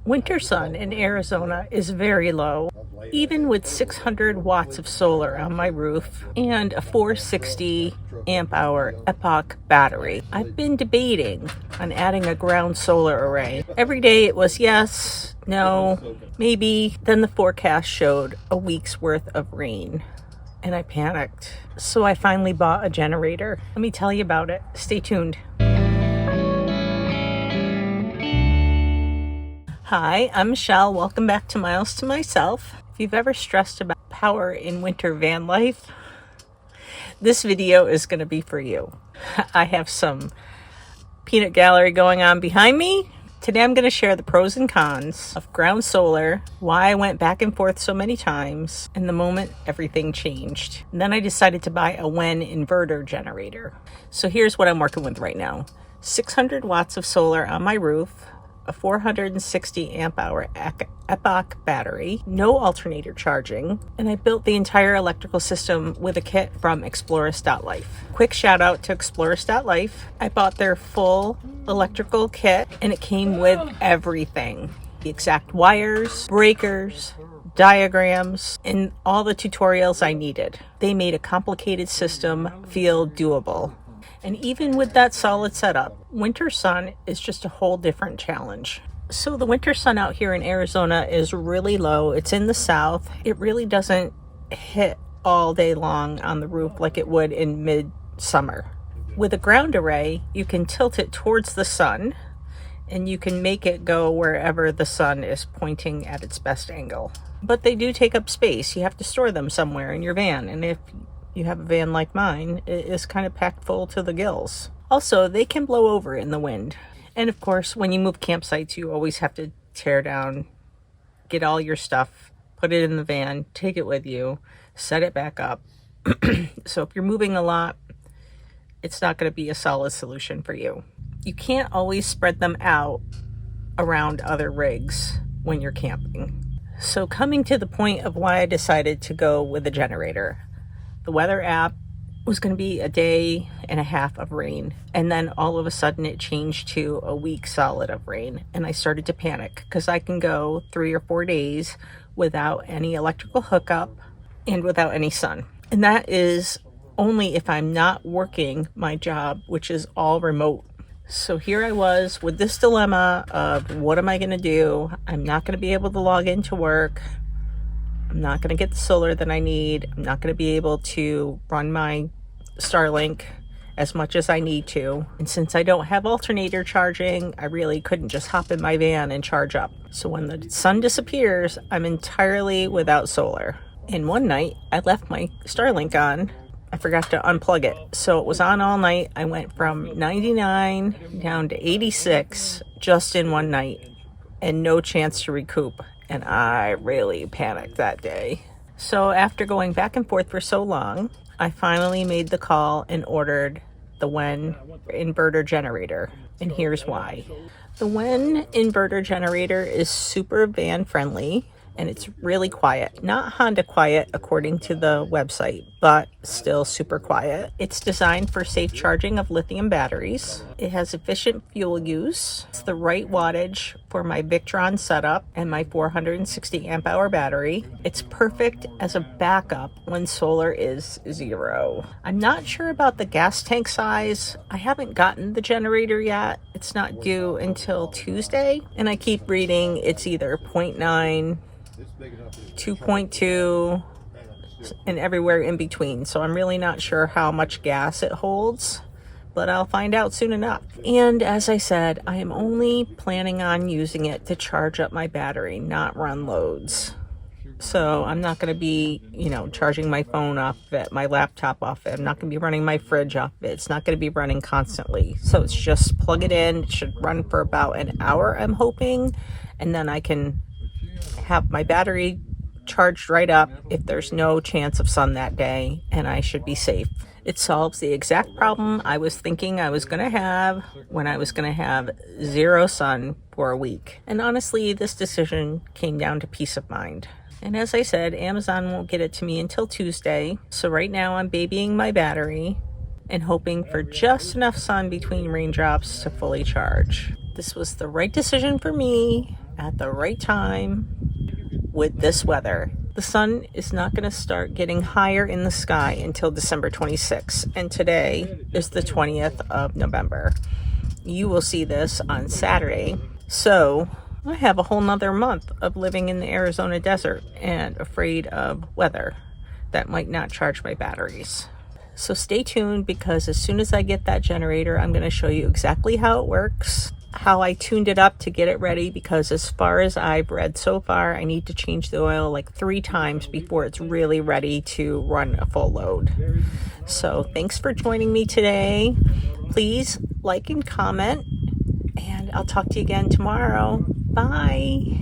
Winter sun in Arizona is very low. Even with 600 watts of solar on my roof and a 460 amp hour Epoch battery, I've been debating on adding a ground solar array. Every day it was yes, no, maybe. Then the forecast showed a week's worth of rain and I panicked. So I finally bought a generator. Let me tell you about it. Stay tuned. Hi, I'm Michelle. Welcome back to Miles to Myself. If you've ever stressed about power in winter van life, this video is going to be for you. I have some peanut gallery going on behind me. Today I'm going to share the pros and cons of ground solar, why I went back and forth so many times, and the moment everything changed. And then I decided to buy a WEN inverter generator. So here's what I'm working with right now. 600 watts of solar on my roof, a 460 amp hour Epoch battery, no alternator charging, and I built the entire electrical system with a kit from Explorus.life. Quick shout out to Explorus.life. I bought their full electrical kit and it came with everything. The exact wires, breakers, diagrams, and all the tutorials I needed. They made a complicated system feel doable. And even with that solid setup, winter sun is just a whole different challenge. So the winter sun out here in Arizona is really low. It's in the south. It really doesn't hit all day long on the roof like it would in mid-summer. With a ground array, you can tilt it towards the sun and you can make it go wherever the sun is pointing at its best angle. But they do take up space. You have to store them somewhere in your van. And if you have a van like mine, it is kind of packed full to the gills. Also, they can blow over in the wind. And of course, when you move campsites, you always have to tear down, get all your stuff, put it in the van, take it with you, set it back up. So if you're moving a lot, it's not going to be a solid solution for you. You can't always spread them out around other rigs when you're camping. So coming to the point of why I decided to go with a generator. The weather app was going to be a day and a half of rain. And then all of a sudden it changed to a week solid of rain. And I started to panic because I can go 3 or 4 days without any electrical hookup and without any sun. And that is only if I'm not working my job, which is all remote. So here I was with this dilemma of what am I going to do? I'm not going to be able to log into work. I'm not going to get the solar that I need. I'm not going to be able to run my Starlink as much as I need to. And since I don't have alternator charging, I really couldn't just hop in my van and charge up. So when the sun disappears, I'm entirely without solar. And one night, I left my Starlink on. I forgot to unplug it. So it was on all night. I went from 99 down to 86 just in one night and no chance to recoup. And I really panicked that day. So after going back and forth for so long, I finally made the call and ordered the WEN inverter generator. And here's why. The WEN inverter generator is super van friendly and it's really quiet. Not Honda quiet according to the website, but still super quiet. It's designed for safe charging of lithium batteries. It has efficient fuel use. It's the right wattage for my Victron setup and my 460 amp hour battery. It's perfect as a backup when solar is 0. I'm not sure about the gas tank size. I haven't gotten the generator yet. It's not due until Tuesday. And I keep reading it's either 0.9, 2.2, and everywhere in between. So I'm really not sure how much gas it holds, but I'll find out soon enough. And as I said, I am only planning on using it to charge up my battery, not run loads. So I'm not going to be, charging my phone off it, my laptop off it. I'm not going to be running my fridge off it. It's not going to be running constantly. So it's just plug it in. It should run for about an hour, I'm hoping. And then I can have my battery charged right up if there's no chance of sun that day, and I should be safe. It solves the exact problem I was thinking I was going to have when I was going to have 0 sun for a week. And honestly, this decision came down to peace of mind. And as I said, Amazon won't get it to me until Tuesday. So right now I'm babying my battery and hoping for just enough sun between raindrops to fully charge. This was the right decision for me. at the right time with this weather. The sun is not going to start getting higher in the sky until December 26th, and today is the 20th of November. You will see this on Saturday. So I have a whole nother month of living in the Arizona desert and afraid of weather that might not charge my batteries. So stay tuned, because as soon as I get that generator, I'm going to show you exactly how it works, how I tuned it up to get it ready, because as far as I've read so far, I need to change the oil like 3 times before it's really ready to run a full load. So thanks for joining me today. Please like and comment, and I'll talk to you again tomorrow. Bye.